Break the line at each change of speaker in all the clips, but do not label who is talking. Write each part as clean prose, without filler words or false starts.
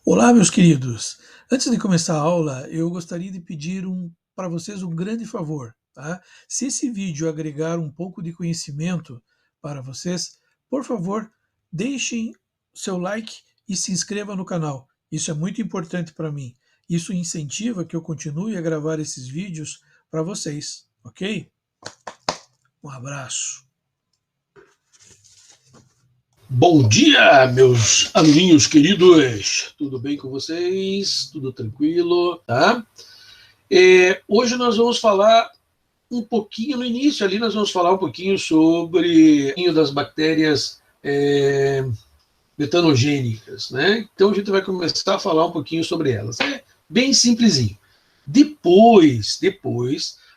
Olá, meus queridos. Antes de começar a aula, eu gostaria de pedir para vocês um grande favor, tá? Se esse vídeo agregar um pouco de conhecimento para vocês, por favor, deixem seu like e se inscreva no canal. Isso é muito importante para mim. Isso incentiva que eu continue a gravar esses vídeos para vocês, ok? Um abraço.
Bom dia, meus aluninhos queridos. Tudo bem com vocês? Tudo tranquilo, tá? Hoje nós vamos falar um pouquinho, no início ali, nós vamos falar um pouquinho sobre das bactérias metanogênicas, né? Então a gente vai começar a falar um pouquinho sobre elas. É bem simplesinho. Depois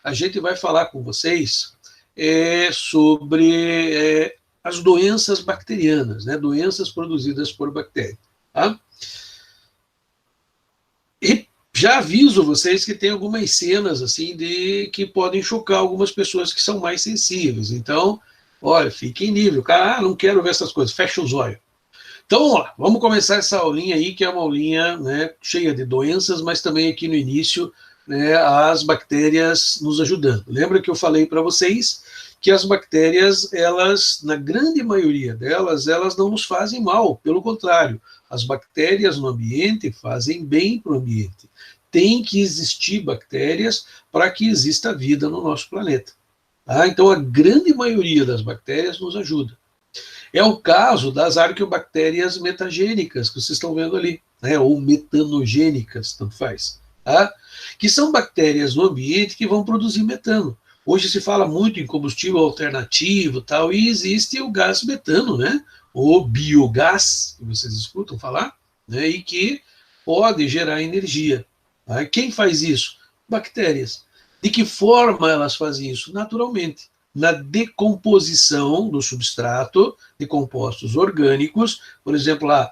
a gente vai falar com vocês sobre as doenças bacterianas, né? Doenças produzidas por bactérias. Tá? E já aviso vocês que tem algumas cenas assim que podem chocar algumas pessoas que são mais sensíveis. Então, olha, fique em nível. Cara, não quero ver essas coisas, fecha os olhos. Então, vamos começar essa aulinha aí, que é uma aulinha, né, cheia de doenças, mas também aqui no início, né, as bactérias nos ajudando. Lembra que eu falei para vocês que as bactérias, elas, na grande maioria delas, elas não nos fazem mal, pelo contrário, as bactérias no ambiente fazem bem para o ambiente. Tem que existir bactérias para que exista vida no nosso planeta. Tá? Então, a grande maioria das bactérias nos ajuda. É o caso das arqueobactérias metagênicas, que vocês estão vendo ali, né? Ou metanogênicas, tanto faz, tá? Que são bactérias no ambiente que vão produzir metano. Hoje se fala muito em combustível alternativo tal, e existe o gás metano, né? O biogás, que vocês escutam falar, né? E que pode gerar energia. Tá? Quem faz isso? Bactérias. De que forma elas fazem isso? Naturalmente, na decomposição do substrato de compostos orgânicos, por exemplo, lá,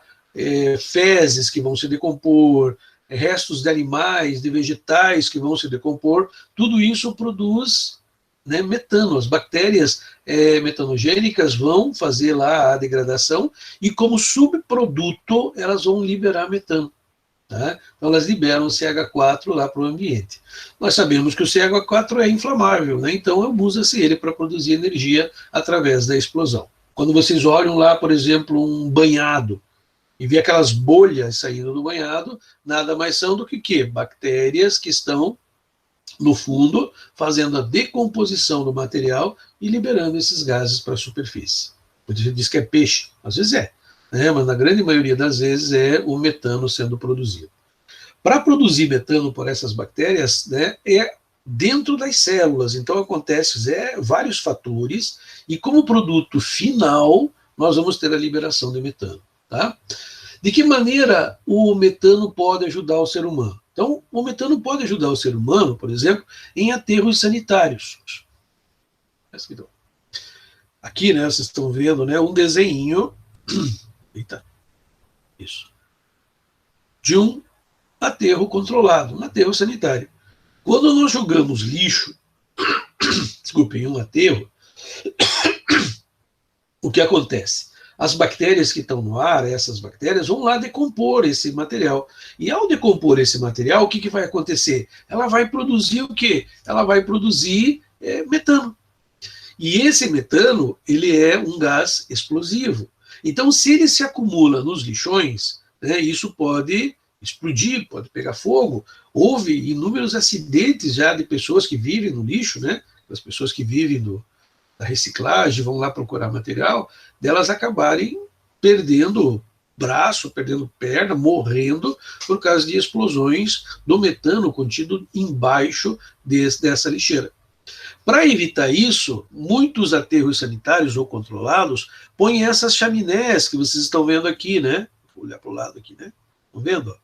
fezes que vão se decompor, restos de animais, de vegetais que vão se decompor, tudo isso produz, né, metano. As bactérias metanogênicas vão fazer lá a degradação e, como subproduto, elas vão liberar metano. Tá? Então, elas liberam o CH4 lá para o ambiente. Nós sabemos que o CH4 é inflamável, né? Então usa-se ele para produzir energia através da explosão. Quando vocês olham lá, por exemplo, um banhado, e vê aquelas bolhas saindo do banhado, nada mais são do que quê? Bactérias que estão no fundo, fazendo a decomposição do material e liberando esses gases para a superfície. Muita gente diz que é peixe, às vezes é. Mas na grande maioria das vezes é o metano sendo produzido. Para produzir metano por essas bactérias, né, é dentro das células, então acontece vários fatores, e como produto final, nós vamos ter a liberação de metano. Tá? De que maneira o metano pode ajudar o ser humano? Então, o metano pode ajudar o ser humano, por exemplo, em aterros sanitários. Aqui, né, vocês estão vendo, né, um desenho. Eita, isso. De um aterro controlado, um aterro sanitário. Quando nós jogamos lixo, desculpem, um aterro, o que acontece? As bactérias que estão no ar, essas bactérias, vão lá decompor esse material. E ao decompor esse material, o que vai acontecer? Ela vai produzir o quê? Ela vai produzir metano. E esse metano, ele é um gás explosivo. Então, se ele se acumula nos lixões, né, isso pode explodir, pode pegar fogo. Houve inúmeros acidentes já de pessoas que vivem no lixo, né, das pessoas que vivem da reciclagem, vão lá procurar material, delas acabarem perdendo braço, perdendo perna, morrendo por causa de explosões do metano contido embaixo dessa lixeira. Para evitar isso, muitos aterros sanitários ou controlados põem essas chaminés que vocês estão vendo aqui, né? Vou olhar para o lado aqui, né? Estão vendo?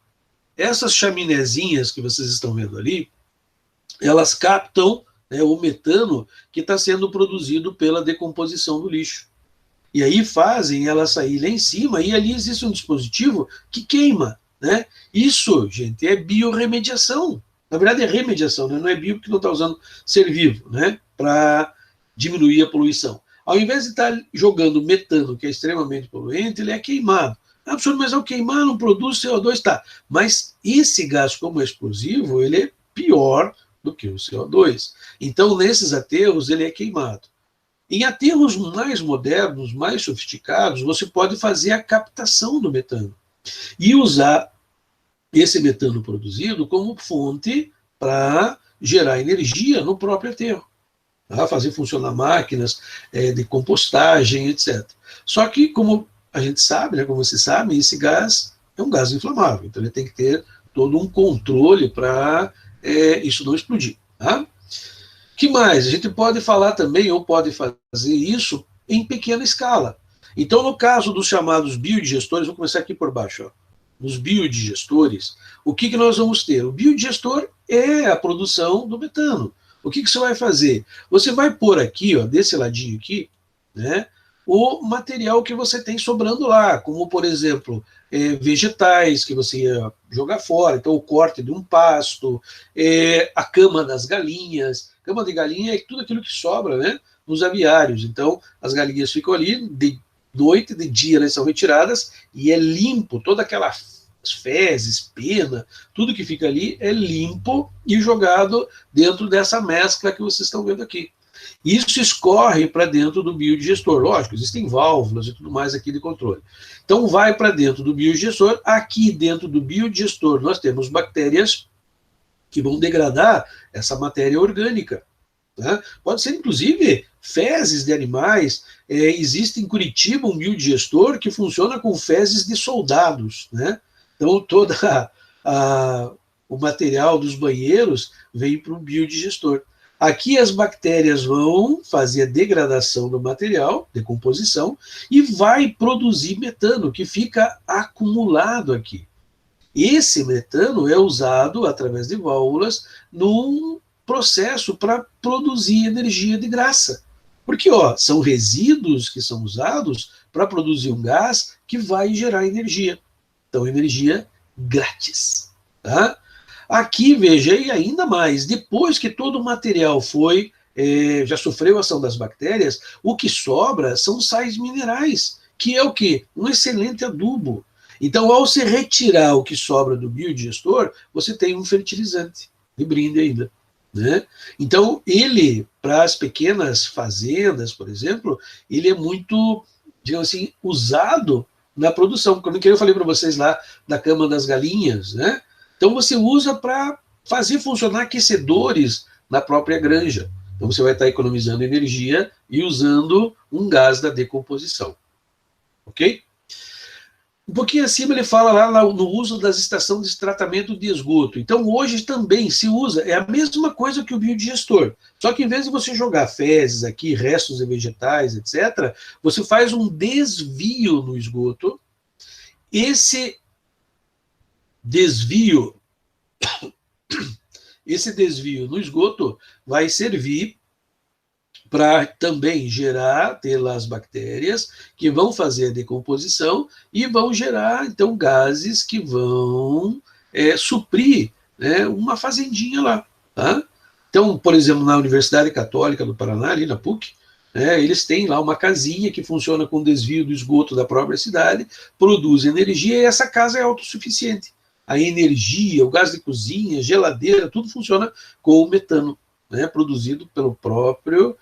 Essas chaminézinhas que vocês estão vendo ali, elas captam, né, o metano que está sendo produzido pela decomposição do lixo. E aí fazem ela sair lá em cima, e ali existe um dispositivo que queima, né? Isso, gente, é biorremediação. Na verdade é remediação, né? Não é bio porque não está usando ser vivo, né? Para diminuir a poluição. Ao invés de estar jogando metano, que é extremamente poluente, ele é queimado. Ah, professor, mas ao queimar não produz CO2, tá. Mas esse gás, como é explosivo, ele é pior do que o CO2. Então, nesses aterros, ele é queimado. Em aterros mais modernos, mais sofisticados, você pode fazer a captação do metano e usar esse metano produzido como fonte para gerar energia no próprio aterro, tá? Fazer funcionar máquinas de compostagem, etc. Só que, como a gente sabe, né, como você sabe, esse gás é um gás inflamável, então ele tem que ter todo um controle para isso não explodir. Tá? Que mais? A gente pode falar também, ou pode fazer isso em pequena escala. Então, no caso dos chamados biodigestores, vou começar aqui por baixo, ó. Nos biodigestores, o que nós vamos ter? O biodigestor é a produção do metano. O que você vai fazer? Você vai pôr aqui, ó, desse ladinho aqui, né, o material que você tem sobrando lá, como, por exemplo, vegetais que você ia jogar fora, então o corte de um pasto, a cama das galinhas. Cama de galinha é tudo aquilo que sobra, né, nos aviários. Então, as galinhas ficam ali de noite, de dia elas são retiradas e é limpo, toda aquela fezes, pena, tudo que fica ali é limpo e jogado dentro dessa mescla que vocês estão vendo aqui. Isso escorre para dentro do biodigestor. Lógico, existem válvulas e tudo mais aqui de controle. Então, vai para dentro do biodigestor. Aqui dentro do biodigestor, nós temos bactérias que vão degradar essa matéria orgânica. Né? Pode ser, inclusive, fezes de animais. Existe em Curitiba um biodigestor que funciona com fezes de soldados. Né? Então, todo o material dos banheiros vem para um biodigestor. Aqui as bactérias vão fazer a degradação do material, decomposição, e vai produzir metano, que fica acumulado aqui. Esse metano é usado, através de válvulas, num processo para produzir energia de graça. Porque são resíduos que são usados para produzir um gás que vai gerar energia. Então, energia grátis. Tá? Aqui, veja, e ainda mais, depois que todo o material já sofreu a ação das bactérias, o que sobra são sais minerais, que é o quê? Um excelente adubo. Então, ao se retirar o que sobra do biodigestor, você tem um fertilizante, de brinde ainda. Né? Então, ele, para as pequenas fazendas, por exemplo, ele é muito, digamos assim, usado na produção. Como eu falei para vocês lá da cama das galinhas, né? Então, você usa para fazer funcionar aquecedores na própria granja. Então, você vai estar economizando energia e usando um gás da decomposição. Ok? Um pouquinho acima ele fala lá no uso das estações de tratamento de esgoto. Então, hoje também se usa, é a mesma coisa que o biodigestor. Só que em vez de você jogar fezes aqui, restos de vegetais, etc., você faz um desvio no esgoto. Esse desvio no esgoto vai servir para também ter lá as bactérias que vão fazer a decomposição e vão gerar, então, gases que vão suprir, né, uma fazendinha lá. Tá? Então, por exemplo, na Universidade Católica do Paraná, ali na PUC, eles têm lá uma casinha que funciona com desvio do esgoto da própria cidade, produz energia e essa casa é autossuficiente. A energia, o gás de cozinha, geladeira, tudo funciona com o metano, né, produzido pelo próprio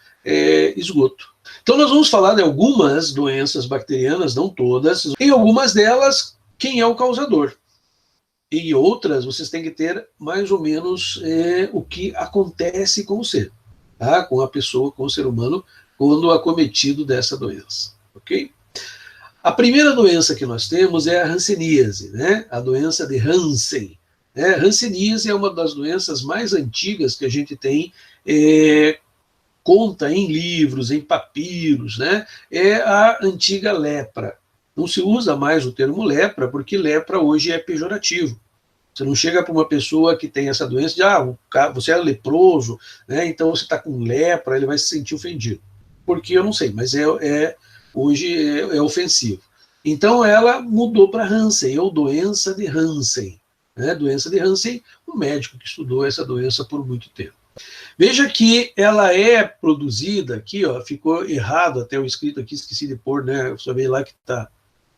esgoto. Então, nós vamos falar de algumas doenças bacterianas, não todas. Em algumas delas, quem é o causador? Em outras, vocês têm que ter mais ou menos o que acontece com o ser, tá? Com a pessoa, com o ser humano, quando acometido dessa doença. Ok? A primeira doença que nós temos é a hanseníase, né? A doença de Hansen. Hanseníase é uma das doenças mais antigas que a gente tem, conta em livros, em papiros, né? É a antiga lepra. Não se usa mais o termo lepra, porque lepra hoje é pejorativo. Você não chega para uma pessoa que tem essa doença e diz, você é leproso, né? Então você está com lepra, ele vai se sentir ofendido. Porque eu não sei, mas hoje é ofensivo. Então ela mudou para Hansen, ou doença de Hansen. Né? Doença de Hansen, um médico que estudou essa doença por muito tempo. Veja que ela é produzida aqui, ficou errado até o escrito aqui, esqueci de pôr, né? Só veio lá que está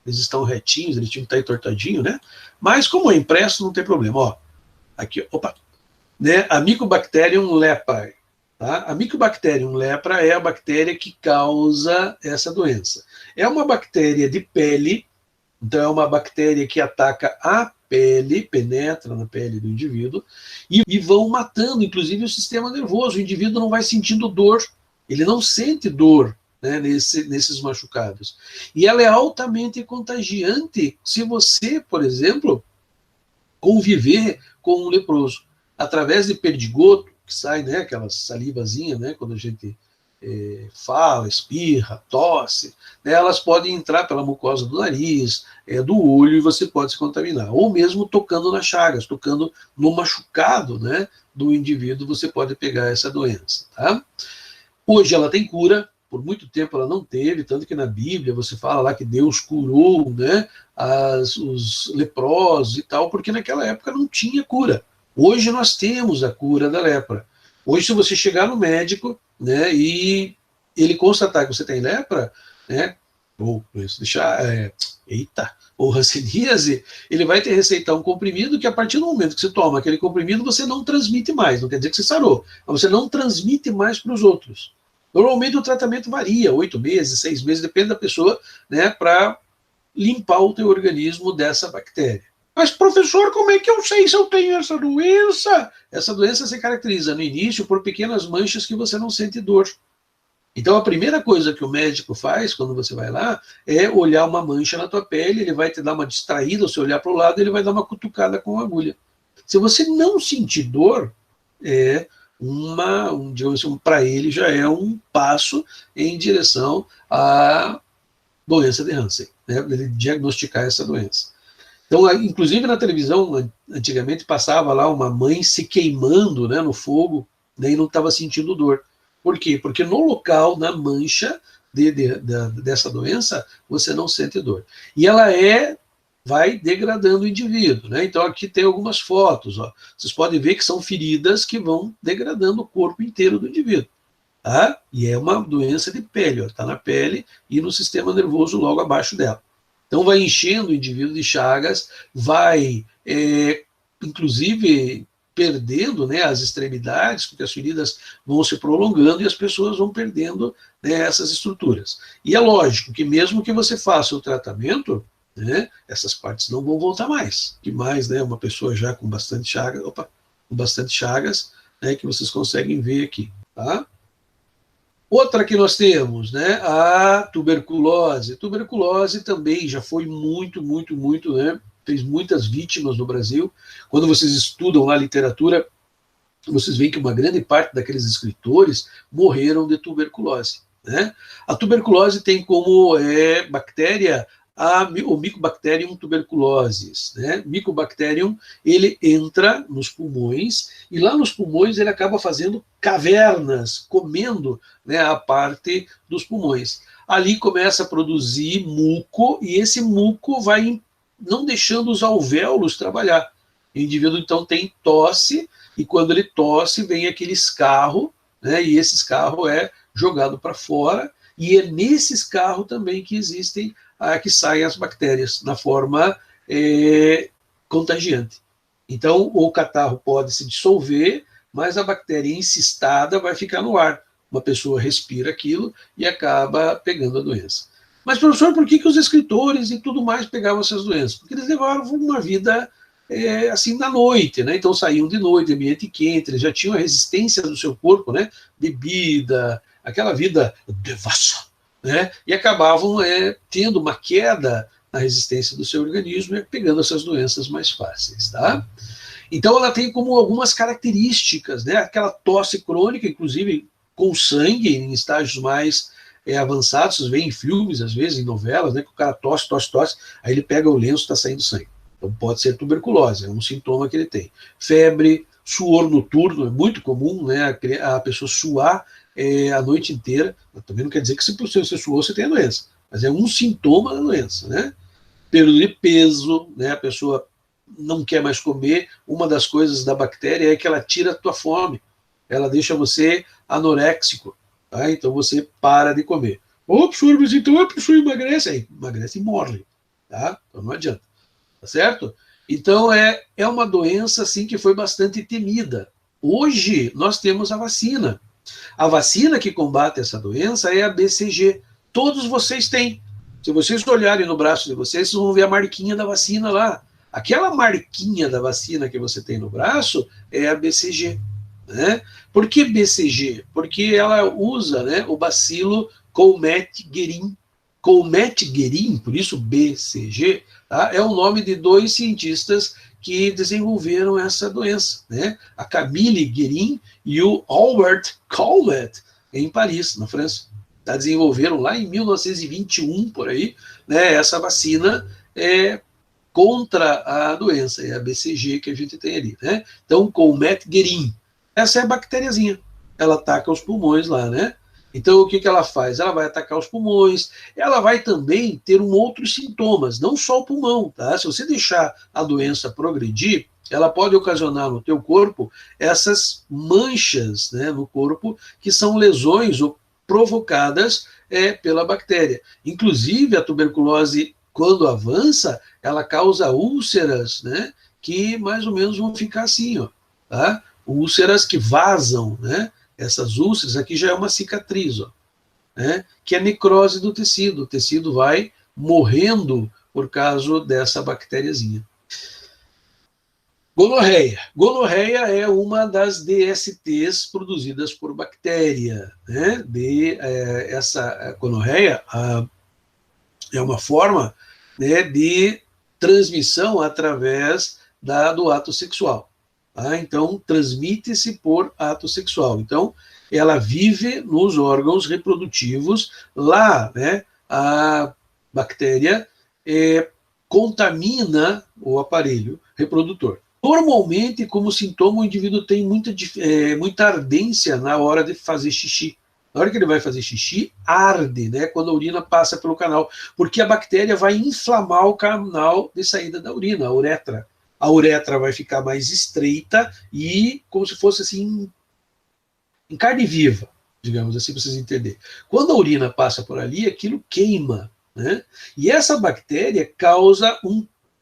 eles estão retinhos, eles tinham que estar entortadinhos, né? Mas como é impresso, não tem problema, ó. Aqui, opa, né? A Mycobacterium leprae. Tá? A Mycobacterium lepra é a bactéria que causa essa doença. É uma bactéria de pele, então é uma bactéria que ataca a pele, penetra na pele do indivíduo, e vão matando, inclusive, o sistema nervoso. O indivíduo não vai sentindo dor, ele não sente dor, né, nesses machucados. E ela é altamente contagiante se você, por exemplo, conviver com um leproso. Através de perdigoto, que sai, né, aquela salivazinha, né, quando a gente fala, espirra, tosse, né, elas podem entrar pela mucosa do nariz, do olho, e você pode se contaminar. Ou mesmo tocando nas chagas, tocando no machucado, né, do indivíduo, você pode pegar essa doença. Tá? Hoje ela tem cura, por muito tempo ela não teve, tanto que na Bíblia você fala lá que Deus curou, né, os leprosos e tal, porque naquela época não tinha cura. Hoje nós temos a cura da lepra. Hoje, se você chegar no médico, né, e ele constatar que você tem lepra, né, ou ou hanseníase, ele vai te receitar um comprimido que, a partir do momento que você toma aquele comprimido, você não transmite mais. Não quer dizer que você sarou, mas você não transmite mais para os outros. Normalmente o tratamento varia, 8 meses, 6 meses, depende da pessoa, né, para limpar o teu organismo dessa bactéria. Mas, professor, como é que eu sei se eu tenho essa doença? Essa doença se caracteriza, no início, por pequenas manchas que você não sente dor. Então, a primeira coisa que o médico faz, quando você vai lá, é olhar uma mancha na tua pele, ele vai te dar uma distraída, se olhar para o lado, ele vai dar uma cutucada com a agulha. Se você não sentir dor, para ele já é um passo em direção à doença de Hansen, né? Ele diagnosticar essa doença. Então, inclusive na televisão, antigamente passava lá uma mãe se queimando, né, no fogo, né, e não estava sentindo dor. Por quê? Porque no local, na mancha dessa doença, você não sente dor. E ela vai degradando o indivíduo, né? Então aqui tem algumas fotos, ó. Vocês podem ver que são feridas que vão degradando o corpo inteiro do indivíduo. Tá? E é uma doença de pele, está na pele e no sistema nervoso logo abaixo dela. Então vai enchendo o indivíduo de chagas, vai, inclusive, perdendo, né, as extremidades, porque as feridas vão se prolongando e as pessoas vão perdendo, né, essas estruturas. E é lógico que mesmo que você faça o tratamento, né, essas partes não vão voltar mais. Que mais, né, uma pessoa já com bastante chagas, né, que vocês conseguem ver aqui, tá? Outra que nós temos, né, a tuberculose. Tuberculose também já foi muito, né, fez muitas vítimas no Brasil. Quando vocês estudam lá a literatura, vocês veem que uma grande parte daqueles escritores morreram de tuberculose. Né? A tuberculose tem como bactéria o Mycobacterium tuberculosis, né? Mycobacterium, ele entra nos pulmões e lá nos pulmões ele acaba fazendo cavernas, comendo, né, a parte dos pulmões. Ali começa a produzir muco e esse muco vai não deixando os alvéolos trabalhar. O indivíduo então tem tosse e quando ele tosse vem aquele escarro, né? E esse escarro é jogado para fora e é nesse escarro também que existem que saem as bactérias na forma contagiante. Então, o catarro pode se dissolver, mas a bactéria encistada vai ficar no ar. Uma pessoa respira aquilo e acaba pegando a doença. Mas, professor, por que os escritores e tudo mais pegavam essas doenças? Porque eles levavam uma vida assim na noite, né? Então saíam de noite, ambiente quente, eles já tinham a resistência do seu corpo, né? Bebida, aquela vida devassa, né? E acabavam tendo uma queda na resistência do seu organismo e pegando essas doenças mais fáceis, tá? Então ela tem como algumas características, né? Aquela tosse crônica, inclusive com sangue em estágios mais avançados, vocês veem em filmes, às vezes, em novelas, né? Que o cara tosse, aí ele pega o lenço e está saindo sangue. Então pode ser tuberculose, é um sintoma que ele tem. Febre, suor noturno, é muito comum, né? A pessoa suar a noite inteira, mas também não quer dizer que se você suou, você tem a doença, mas é um sintoma da doença, né? Perda de peso, né? A pessoa não quer mais comer, uma das coisas da bactéria é que ela tira a tua fome, ela deixa você anoréxico, tá? Então você para de comer. Ô, professor, mas então a pessoa emagrece, aí emagrece e morre, tá? Então não adianta, tá certo? Então é uma doença assim que foi bastante temida. Hoje nós temos a vacina. A vacina que combate essa doença é a BCG. Todos vocês têm. Se vocês olharem no braço de vocês, vocês vão ver a marquinha da vacina lá. Aquela marquinha da vacina que você tem no braço é a BCG. Né? Por que BCG? Porque ela usa, né, o bacilo Coumette-Guerin. Coumette-Guerin, por isso BCG, tá? É o nome de 2 cientistas que desenvolveram essa doença, né? A Camille Guerin e o Albert Calmet, em Paris, na França. Tá, desenvolveram lá em 1921, por aí, né, essa vacina contra a doença, é a BCG que a gente tem ali, né? Então, Coumette-Guerin, essa é a bactériazinha, ela ataca os pulmões lá, né? Então, o que ela faz? Ela vai atacar os pulmões, ela vai também ter outros sintomas, não só o pulmão, tá? Se você deixar a doença progredir, ela pode ocasionar no teu corpo essas manchas, né, no corpo, que são lesões provocadas pela bactéria. Inclusive, a tuberculose, quando avança, ela causa úlceras, né, que mais ou menos vão ficar assim, ó, tá? Úlceras que vazam, né? Essas úlceras, aqui já é uma cicatriz, ó, né? Que é necrose do tecido. O tecido vai morrendo por causa dessa bactériazinha. Gonorreia. Gonorreia é uma das DSTs produzidas por bactéria, né? Essa gonorreia é uma forma, né, de transmissão através do ato sexual. Tá? Então, transmite-se por ato sexual. Então, ela vive nos órgãos reprodutivos. Lá, né, a bactéria contamina o aparelho reprodutor. Normalmente, como sintoma, o indivíduo tem muita ardência na hora de fazer xixi. Na hora que ele vai fazer xixi, arde, né, quando a urina passa pelo canal, porque a bactéria vai inflamar o canal de saída da urina, a uretra. A uretra vai ficar mais estreita e como se fosse assim, em carne viva, digamos assim, para vocês entenderem. Quando a urina passa por ali, aquilo queima, né? E essa bactéria causa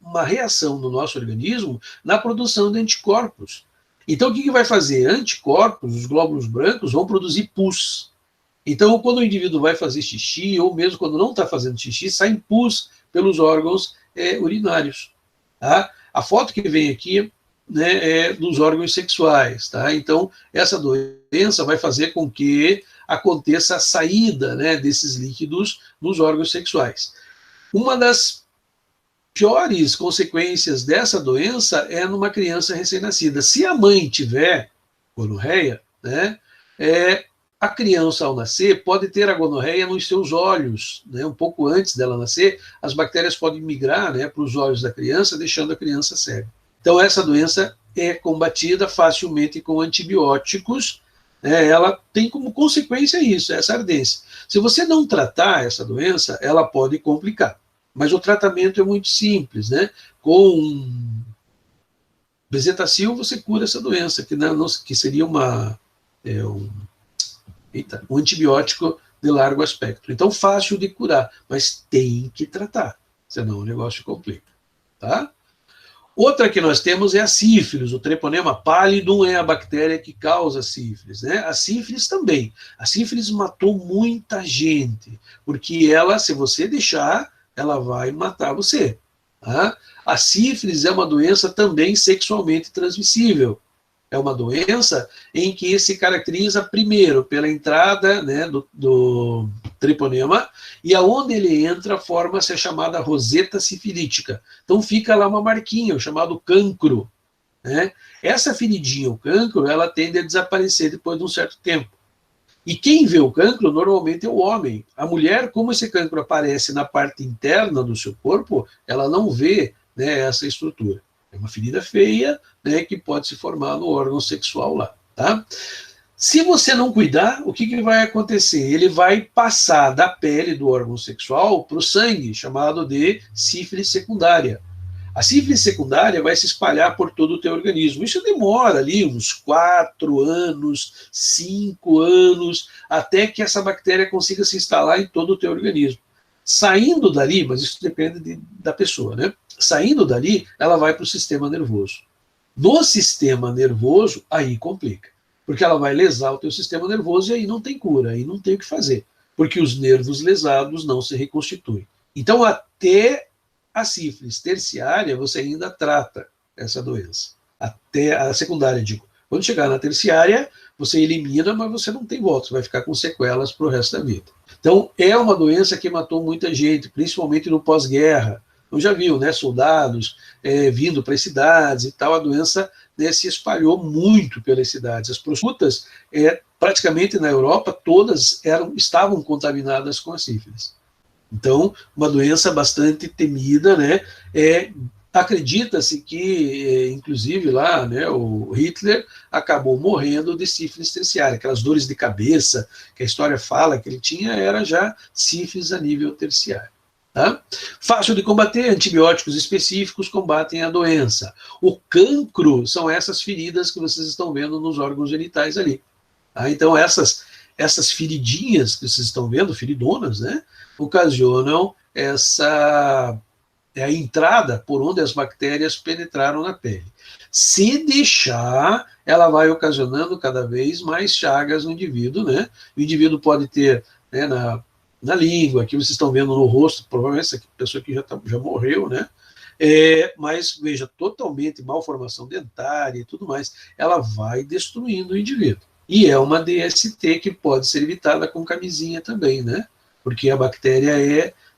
uma reação no nosso organismo na produção de anticorpos. Então, o que vai fazer? Anticorpos, os glóbulos brancos, vão produzir pus. Então, quando o indivíduo vai fazer xixi, ou mesmo quando não está fazendo xixi, sai pus pelos órgãos urinários. Tá? A foto que vem aqui, né, é dos órgãos sexuais. Tá? Então, essa doença vai fazer com que aconteça a saída, né, desses líquidos nos órgãos sexuais. Uma das piores consequências dessa doença é numa criança recém-nascida. Se a mãe tiver gonorreia, né, a criança, ao nascer, pode ter a gonorreia nos seus olhos, né? Um pouco antes dela nascer, as bactérias podem migrar, né, para os olhos da criança, deixando a criança cega. Então, essa doença é combatida facilmente com antibióticos, né? Ela tem como consequência isso, essa ardência. Se você não tratar essa doença, ela pode complicar. Mas o tratamento é muito simples, né? Com bezetacil você cura essa doença, que seria um antibiótico de largo espectro. Então, fácil de curar, mas tem que tratar, senão o negócio complica. Tá? Outra que nós temos é a sífilis. O Treponema pallidum é a bactéria que causa a sífilis. Né? A sífilis também. A sífilis matou muita gente, porque ela, se você deixar, ela vai matar você. Tá? A sífilis é uma doença também sexualmente transmissível. É uma doença em que se caracteriza, primeiro, pela entrada, né, do treponema, e aonde ele entra, forma-se a chamada roseta sifilítica. Então fica lá uma marquinha, o chamado cancro. Né? Essa feridinha, o cancro, ela tende a desaparecer depois de um certo tempo. E quem vê o cancro, normalmente, é o homem. A mulher, como esse cancro aparece na parte interna do seu corpo, ela não vê, né, essa estrutura. É uma ferida feia, né, que pode se formar no órgão sexual lá, tá? Se você não cuidar, o que vai acontecer? Ele vai passar da pele do órgão sexual para o sangue, chamado de sífilis secundária. A sífilis secundária vai se espalhar por todo o teu organismo. Isso demora ali uns 4 anos, 5 anos, até que essa bactéria consiga se instalar em todo o teu organismo. Saindo dali, mas isso depende da pessoa, né? Saindo dali, ela vai para o sistema nervoso. No sistema nervoso, aí complica. Porque ela vai lesar o teu sistema nervoso e aí não tem cura, aí não tem o que fazer. Porque os nervos lesados não se reconstituem. Então, até a sífilis terciária, você ainda trata essa doença. Até a secundária, digo. Quando chegar na terciária, você elimina, mas você não tem volta, você vai ficar com sequelas para o resto da vida. Então, é uma doença que matou muita gente, principalmente no pós-guerra. Então, já viu, né, soldados vindo para as cidades e tal, a doença, né, se espalhou muito pelas cidades. As prostitutas, praticamente na Europa, todas estavam contaminadas com a sífilis. Então, uma doença bastante temida, né? Acredita-se que, inclusive lá, né, o Hitler acabou morrendo de sífilis terciária, aquelas dores de cabeça que a história fala que ele tinha, era já sífilis a nível terciário. Tá? Fácil de combater, antibióticos específicos combatem a doença. O cancro são essas feridas que vocês estão vendo nos órgãos genitais ali. Tá? Então, essas feridinhas que vocês estão vendo, feridonas, né, ocasionam a entrada por onde as bactérias penetraram na pele. Se deixar, ela vai ocasionando cada vez mais chagas no indivíduo, né? O indivíduo pode ter, né, na língua, aqui vocês estão vendo no rosto, provavelmente essa pessoa que já morreu, né? Mas, veja, totalmente malformação dentária e tudo mais, ela vai destruindo o indivíduo. E é uma DST que pode ser evitada com camisinha também, né? Porque a bactéria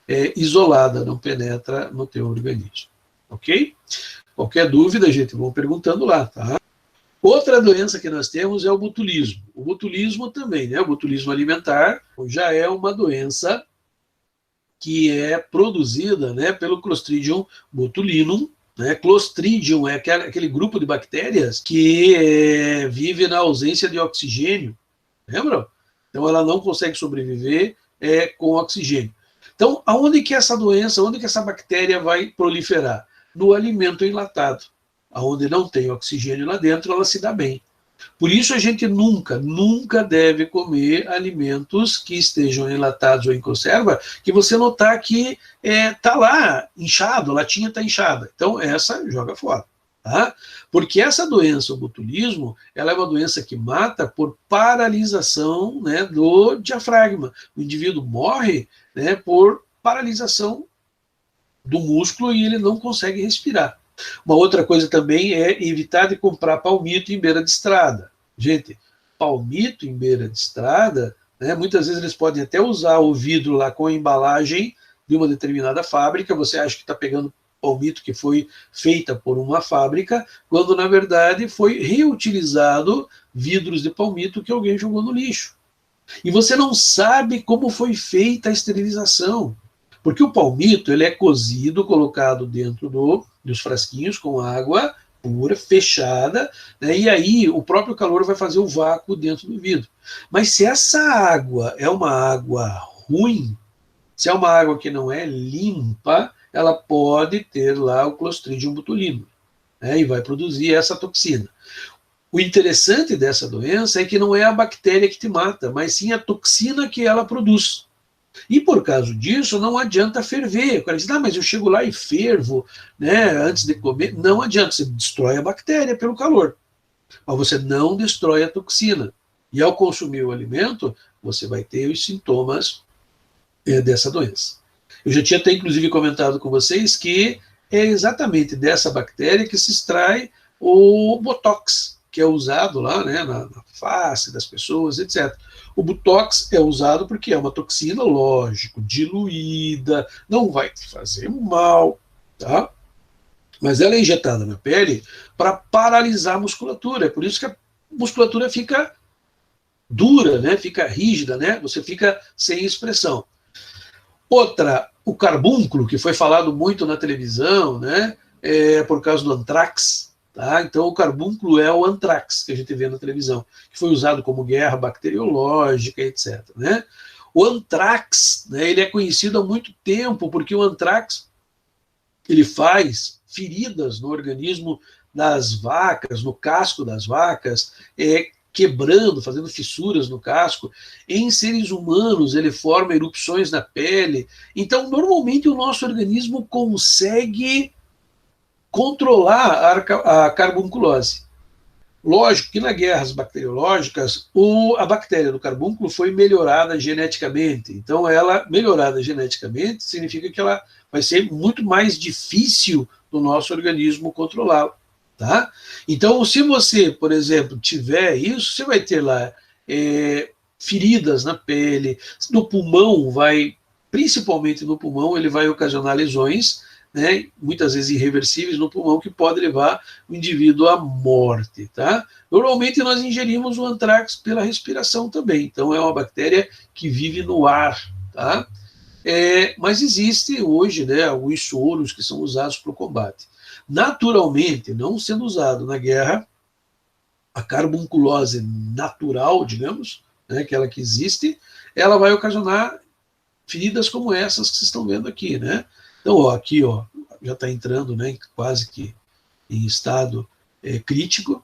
é isolada, não penetra no teu organismo. Ok? Qualquer dúvida, gente, vão perguntando lá, tá? Outra doença que nós temos é o botulismo. O botulismo também, né? O botulismo alimentar já é uma doença que é produzida, né, pelo Clostridium botulinum, né? Clostridium é aquele grupo de bactérias que vive na ausência de oxigênio, lembram? Então ela não consegue sobreviver com oxigênio. Então, aonde que essa doença, onde que essa bactéria vai proliferar? No alimento enlatado. Aonde não tem oxigênio lá dentro, ela se dá bem. Por isso a gente nunca deve comer alimentos que estejam enlatados ou em conserva, que você notar que está lá inchado, a latinha está inchada. Então, essa joga fora. Tá? Porque essa doença, o botulismo, ela é uma doença que mata por paralisação, né, do diafragma. O indivíduo morre, né, por paralisação do músculo e ele não consegue respirar. Uma outra coisa também é evitar de comprar palmito em beira de estrada. Gente, palmito em beira de estrada, né, muitas vezes eles podem até usar o vidro lá com a embalagem de uma determinada fábrica, você acha que está pegando palmito que foi feita por uma fábrica, quando na verdade foi reutilizado vidros de palmito que alguém jogou no lixo. E você não sabe como foi feita a esterilização, porque o palmito ele é cozido, colocado dentro dos frasquinhos com água pura, fechada, né, e aí o próprio calor vai fazer o vácuo dentro do vidro. Mas se essa água é uma água ruim, se é uma água que não é limpa, ela pode ter lá o Clostridium botulinum, né, e vai produzir essa toxina. O interessante dessa doença é que não é a bactéria que te mata, mas sim a toxina que ela produz. E por causa disso, não adianta ferver. O cara diz, mas eu chego lá e fervo, né, antes de comer. Não adianta, você destrói a bactéria pelo calor, mas você não destrói a toxina. E ao consumir o alimento, você vai ter os sintomas dessa doença. Eu já tinha até, inclusive, comentado com vocês que é exatamente dessa bactéria que se extrai o Botox, que é usado lá, né, na face das pessoas, etc. O Botox é usado porque é uma toxina, lógico, diluída, não vai te fazer mal, tá? Mas ela é injetada na pele para paralisar a musculatura. É por isso que a musculatura fica dura, né? Fica rígida, né? Você fica sem expressão. Outra, o carbúnculo, que foi falado muito na televisão, né? Por causa do antrax. Tá? Então, o carbúnculo é o antrax que a gente vê na televisão, que foi usado como guerra bacteriológica, etc. Né? O antrax, né, ele é conhecido há muito tempo, porque o antrax ele faz feridas no organismo das vacas, no casco das vacas, quebrando, fazendo fissuras no casco. Em seres humanos, ele forma erupções na pele. Então, normalmente, o nosso organismo consegue controlar a carbunculose. Lógico que na guerras bacteriológicas, a bactéria do carbúnculo foi melhorada geneticamente. Então, ela, melhorada geneticamente, significa que ela vai ser muito mais difícil do nosso organismo controlá-la. Tá? Então, se você, por exemplo, tiver isso, você vai ter lá feridas na pele, no pulmão principalmente no pulmão, ele vai ocasionar lesões, né, muitas vezes irreversíveis no pulmão, que pode levar o indivíduo à morte. Tá? Normalmente nós ingerimos o antrax pela respiração também, então é uma bactéria que vive no ar. Tá? Mas existe hoje, né, alguns soros que são usados para o combate. Naturalmente, não sendo usado na guerra, a carbunculose natural, digamos, né, aquela que existe, ela vai ocasionar feridas como essas que vocês estão vendo aqui, né? Então, ó, aqui, ó, já está entrando, né, quase que em estado crítico.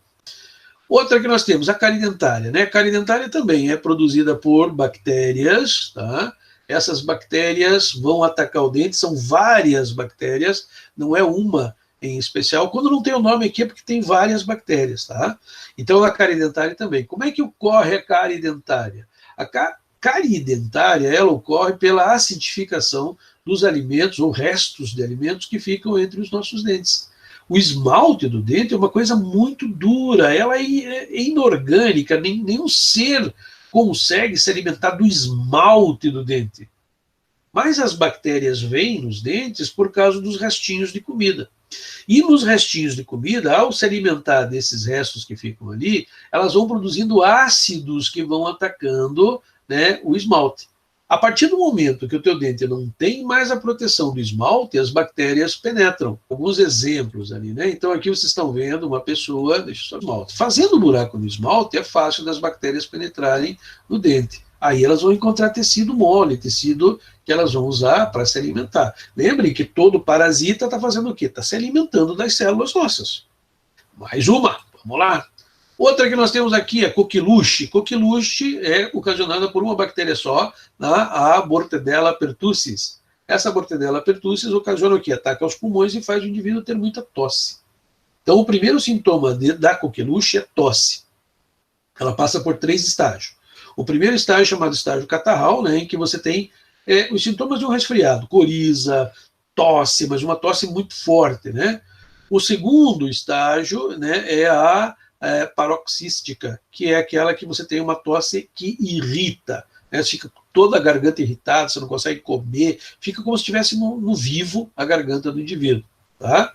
Outra que nós temos, a cárie dentária, né? A cárie dentária também é produzida por bactérias, tá? Essas bactérias vão atacar o dente, são várias bactérias, não é uma em especial. Quando não tem o nome aqui é porque tem várias bactérias, tá? Então, a cárie dentária também. Como é que ocorre a cárie dentária? A cárie dentária, ela ocorre pela acidificação dos alimentos ou restos de alimentos que ficam entre os nossos dentes. O esmalte do dente é uma coisa muito dura, ela é inorgânica, nenhum ser consegue se alimentar do esmalte do dente. Mas as bactérias vêm nos dentes por causa dos restinhos de comida. E nos restinhos de comida, ao se alimentar desses restos que ficam ali, elas vão produzindo ácidos que vão atacando, né, o esmalte. A partir do momento que o teu dente não tem mais a proteção do esmalte, as bactérias penetram. Alguns exemplos ali, né? Então aqui vocês estão vendo uma pessoa, deixa eu só esmalte. Fazendo buraco no esmalte é fácil das bactérias penetrarem no dente. Aí elas vão encontrar tecido mole, tecido que elas vão usar para se alimentar. Lembrem que todo parasita está fazendo o quê? Está se alimentando das células nossas. Mais uma, vamos lá. Outra que nós temos aqui é coqueluche. Coqueluche é ocasionada por uma bactéria só, a Bordetella pertussis. Essa Bordetella pertussis ocasiona o quê? Ataca os pulmões e faz o indivíduo ter muita tosse. Então, o primeiro sintoma da coqueluche é tosse. Ela passa por 3 estágios. O primeiro estágio é chamado estágio catarral, né, em que você tem os sintomas de um resfriado, coriza, tosse, mas uma tosse muito forte. Né? O segundo estágio, né, é a paroxística, que é aquela que você tem uma tosse que irrita, né? Você fica toda a garganta irritada, você não consegue comer, fica como se estivesse no vivo a garganta do indivíduo. Tá?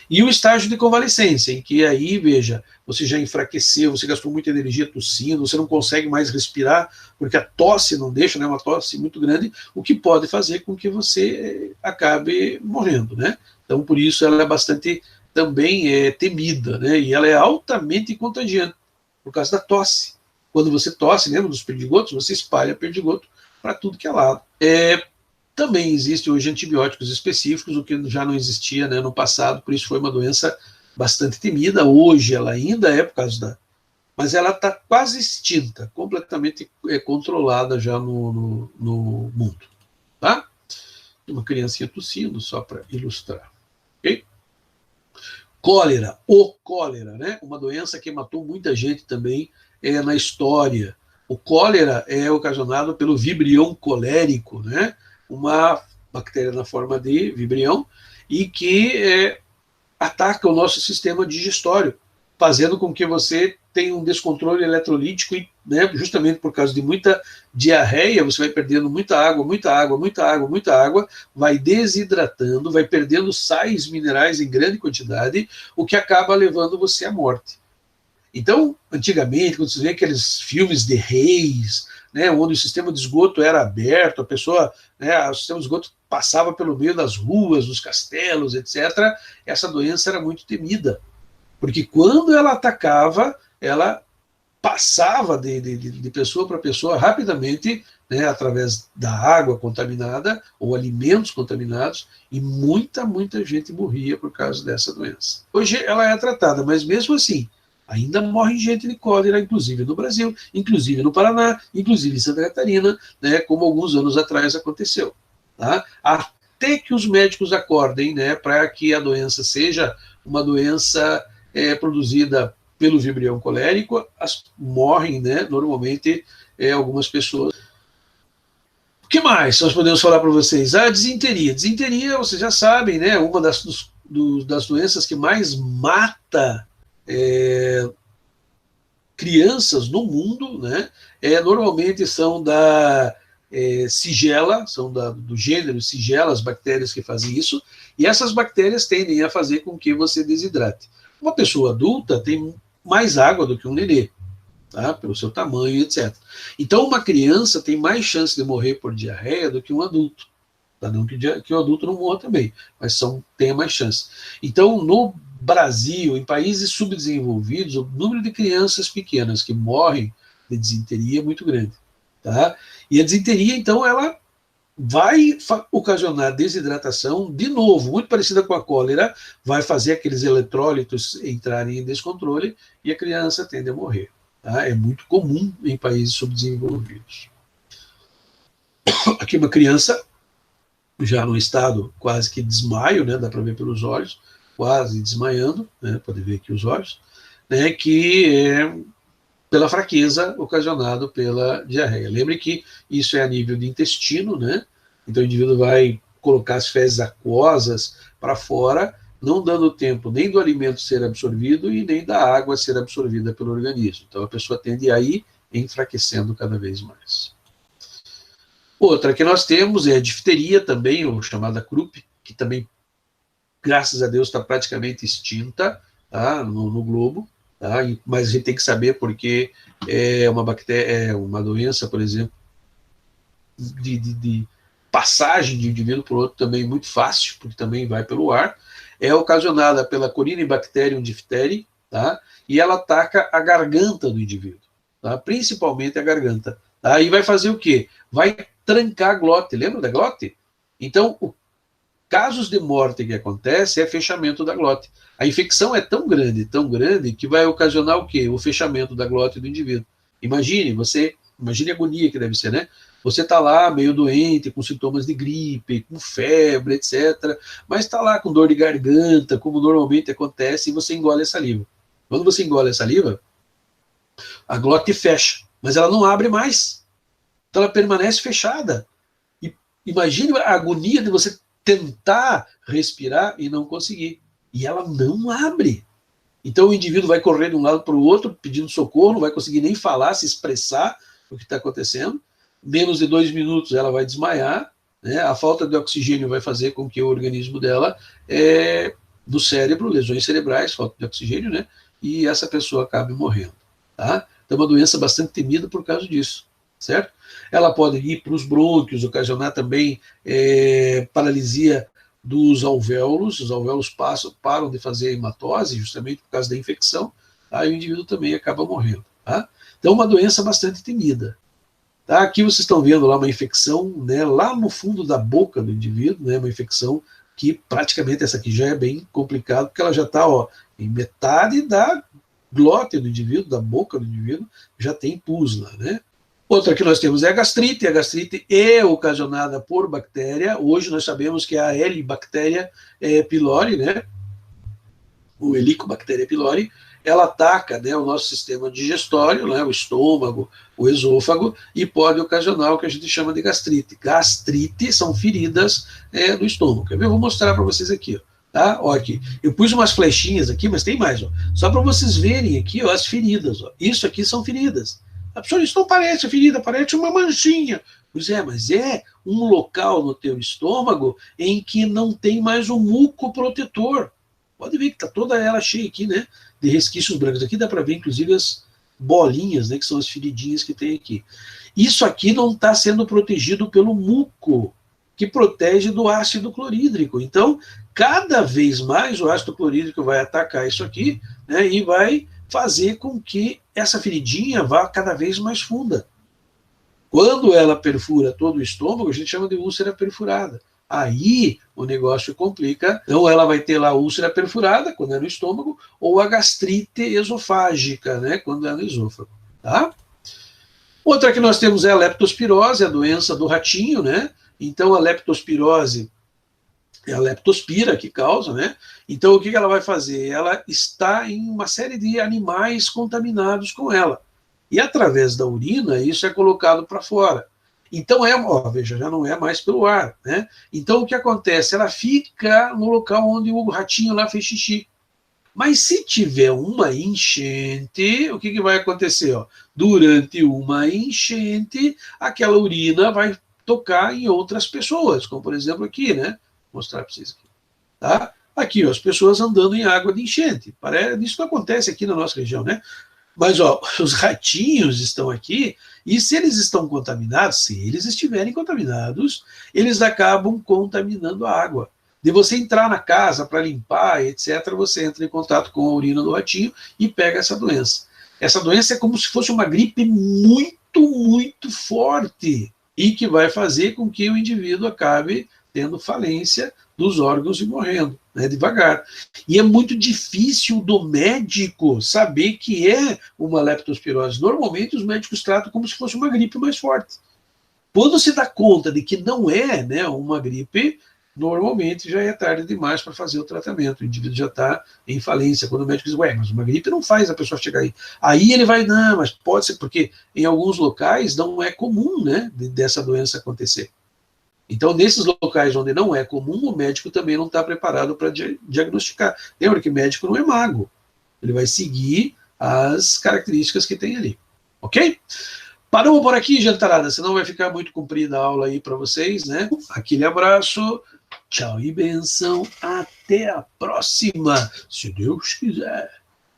E o estágio de convalescência, em que aí, veja, você já enfraqueceu, você gastou muita energia tossindo, você não consegue mais respirar, porque a tosse não deixa, né, uma tosse muito grande, o que pode fazer com que você acabe morrendo. Né? Então, por isso, ela é bastante também temida, né? E ela é altamente contagiante, por causa da tosse. Quando você tosse, lembra dos perdigotos? Você espalha perdigoto para tudo que é lado. Também existe hoje antibióticos específicos, o que já não existia, né, no passado, por isso foi uma doença bastante temida. Hoje ela ainda é por causa da... Mas ela está quase extinta, completamente controlada já no mundo. Tá? Uma criancinha tossindo, só para ilustrar. Ok? Cólera, né? Uma doença que matou muita gente também na história. O cólera é ocasionado pelo vibrião colérico, né? Uma bactéria na forma de vibrião e que ataca o nosso sistema digestório, fazendo com que você tenha um descontrole eletrolítico e, né, justamente por causa de muita diarreia, você vai perdendo muita água, vai desidratando, vai perdendo sais minerais em grande quantidade, o que acaba levando você à morte. Então, antigamente, quando você vê aqueles filmes de reis, né, onde o sistema de esgoto era aberto, a pessoa, né, o sistema de esgoto passava pelo meio das ruas, dos castelos, etc., essa doença era muito temida, porque quando ela atacava, ela passava de pessoa para pessoa rapidamente, né, através da água contaminada ou alimentos contaminados, e muita gente morria por causa dessa doença. Hoje ela é tratada, mas mesmo assim, Ainda morre gente de cólera, inclusive no Brasil, inclusive no Paraná, inclusive em Santa Catarina, né, como alguns anos atrás aconteceu. Tá? Até que os médicos acordem, né, para que a doença seja uma doença produzida pelo vibrião colérico, morrem, né, normalmente, algumas pessoas. O que mais nós podemos falar para vocês? A disenteria. Disenteria, vocês já sabem, né, uma das doenças que mais mata crianças no mundo, né, normalmente são da Shigella, são do gênero Shigella, as bactérias que fazem isso, e essas bactérias tendem a fazer com que você desidrate. Uma pessoa adulta tem mais água do que um nenê, tá? Pelo seu tamanho, etc. Então, uma criança tem mais chance de morrer por diarreia do que um adulto. Tá? Não que o adulto não morra também, mas tem mais chance. Então, no Brasil, em países subdesenvolvidos, o número de crianças pequenas que morrem de disenteria é muito grande. Tá? E a disenteria, então, ela vai ocasionar desidratação, de novo, muito parecida com a cólera, vai fazer aqueles eletrólitos entrarem em descontrole e a criança tende a morrer. Tá? É muito comum em países subdesenvolvidos. Aqui uma criança, já no estado quase que desmaio, né, dá para ver pelos olhos, quase desmaiando, né, pode ver aqui os olhos, né, que é pela fraqueza ocasionada pela diarreia. Lembre que isso é a nível de intestino, né? Então o indivíduo vai colocar as fezes aquosas para fora, não dando tempo nem do alimento ser absorvido e nem da água ser absorvida pelo organismo. Então a pessoa tende a ir enfraquecendo cada vez mais. Outra que nós temos é a difteria também, ou chamada croup, que também, graças a Deus, está praticamente extinta, tá, no globo. Tá? Mas a gente tem que saber porque é uma bactéria, é uma doença, por exemplo, de passagem de um indivíduo para o outro também muito fácil, porque também vai pelo ar. É ocasionada pela Corynebacterium diphtheriae, tá? E ela ataca a garganta do indivíduo, tá? Principalmente a garganta. Tá? E vai fazer o quê? Vai trancar a glote. Lembra da glote? Então, casos de morte que acontece é fechamento da glote. A infecção é tão grande, que vai ocasionar o quê? O fechamento da glote do indivíduo. Imagine a agonia que deve ser, né? Você está lá meio doente, com sintomas de gripe, com febre, etc. Mas está lá com dor de garganta, como normalmente acontece, e você engole a saliva. Quando você engole a saliva, a glote fecha, mas ela não abre mais. Então ela permanece fechada. E imagine a agonia de você tentar respirar e não conseguir. E ela não abre. Então o indivíduo vai correr de um lado para o outro, pedindo socorro, não vai conseguir nem falar, se expressar o que está acontecendo. Menos de 2 minutos ela vai desmaiar, né? A falta de oxigênio vai fazer com que o organismo dela, do cérebro, lesões cerebrais, falta de oxigênio, né? E essa pessoa acabe morrendo. Tá? Então é uma doença bastante temida por causa disso, certo? Ela pode ir para os brônquios, ocasionar também paralisia dos alvéolos. Os alvéolos param de fazer hematose, justamente por causa da infecção, tá? E o indivíduo também acaba morrendo. Tá? Então, uma doença bastante temida. Tá? Aqui vocês estão vendo lá uma infecção, né, lá no fundo da boca do indivíduo, né, uma infecção que praticamente essa aqui já é bem complicada, porque ela já está em metade da glote do indivíduo, da boca do indivíduo, já tem pus lá, né? Outra que nós temos é a gastrite. A gastrite é ocasionada por bactéria. Hoje nós sabemos que é a Helicobacter pylori, né? O Helicobacter pylori, ela ataca, né, o nosso sistema digestório, né, o estômago, o esôfago, e pode ocasionar o que a gente chama de gastrite. Gastrite são feridas do estômago. Eu vou mostrar para vocês aqui. Tá? Ó, aqui. Eu pus umas flechinhas aqui, mas tem mais. Ó. Só para vocês verem aqui as feridas. Ó. Isso aqui são feridas. A pessoa, isso não parece ferida, parece uma manchinha. Pois é, mas é um local no teu estômago em que não tem mais o muco protetor. Pode ver que está toda ela cheia aqui, né, de resquícios brancos. Aqui dá para ver, inclusive, as bolinhas, né, que são as feridinhas que tem aqui. Isso aqui não está sendo protegido pelo muco, que protege do ácido clorídrico. Então, cada vez mais o ácido clorídrico vai atacar isso aqui, né, e vai fazer com que essa feridinha vá cada vez mais funda. Quando ela perfura todo o estômago, a gente chama de úlcera perfurada. Aí o negócio complica, ou ela vai ter lá a úlcera perfurada, quando é no estômago, ou a gastrite esofágica, né, quando é no esôfago, tá? Outra que nós temos é a leptospirose, a doença do ratinho, né? Então a leptospirose é a leptospira que causa, né? Então o que ela vai fazer? Ela está em uma série de animais contaminados com ela. E através da urina, isso é colocado para fora. Então ó, veja, já não é mais pelo ar, né? Então o que acontece? Ela fica no local onde o ratinho lá fez xixi. Mas se tiver uma enchente, o que vai acontecer? Ó? Durante uma enchente, aquela urina vai tocar em outras pessoas, como por exemplo aqui, né? Vou mostrar para vocês aqui. Tá? Aqui, ó, as pessoas andando em água de enchente. Isso não acontece aqui na nossa região, né? Mas ó, os ratinhos estão aqui, e se eles estão contaminados, se eles estiverem contaminados, eles acabam contaminando a água. De você entrar na casa para limpar, etc., você entra em contato com a urina do ratinho e pega essa doença. Essa doença é como se fosse uma gripe muito, muito forte e que vai fazer com que o indivíduo acabe tendo falência dos órgãos e morrendo, né, devagar. E é muito difícil do médico saber que é uma leptospirose. Normalmente os médicos tratam como se fosse uma gripe mais forte. Quando se dá conta de que não é, né, uma gripe, normalmente já é tarde demais para fazer o tratamento. O indivíduo já está em falência. Quando o médico diz, ué, mas uma gripe não faz a pessoa chegar aí. Aí ele vai, não, mas pode ser, porque em alguns locais não é comum, né, dessa doença acontecer. Então, nesses locais onde não é comum, o médico também não está preparado para diagnosticar. Lembra que médico não é mago. Ele vai seguir as características que tem ali. Ok? Paramos por aqui, gentarada, senão vai ficar muito comprida a aula aí para vocês, né? Aquele abraço, tchau e benção, até a próxima, se Deus quiser.